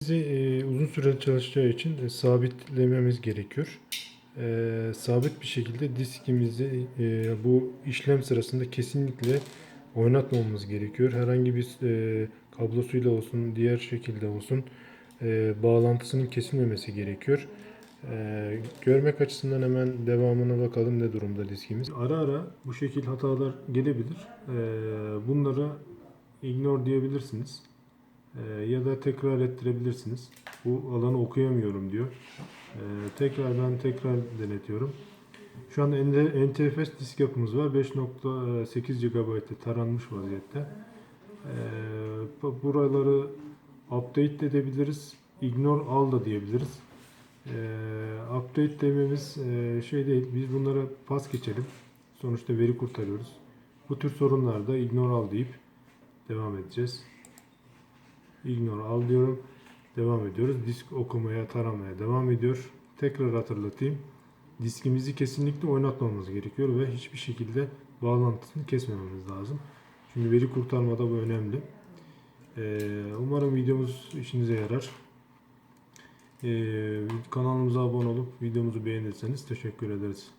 Uzun süre çalışacağı için sabitlememiz gerekiyor. Sabit bir şekilde diskimizi bu işlem sırasında kesinlikle oynatmamamız gerekiyor. Herhangi bir kablosuyla olsun, diğer şekilde olsun bağlantısının kesilmemesi gerekiyor. Görmek açısından hemen devamına bakalım ne durumda diskimiz. Ara ara bu şekil hatalar gelebilir. Bunlara ignore diyebilirsiniz. Ya da tekrar ettirebilirsiniz. Bu alanı okuyamıyorum diyor. Tekrar denetiyorum. Şu anda NTFS disk yapımız var. 5.8 GB'de taranmış vaziyette. Buraları update edebiliriz. Ignore all da diyebiliriz. Update dememiz şey değil. Biz bunlara pas geçelim. Sonuçta veri kurtarıyoruz. Bu tür sorunlarda ignore all deyip devam edeceğiz. Ignore al diyorum. Devam ediyoruz. Disk okumaya, taramaya devam ediyor. Tekrar hatırlatayım. Diskimizi kesinlikle oynatmamamız gerekiyor ve hiçbir şekilde bağlantısını kesmememiz lazım. Çünkü veri kurtarmada bu önemli. Umarım videomuz işinize yarar. Kanalımıza abone olup videomuzu beğenirseniz teşekkür ederiz.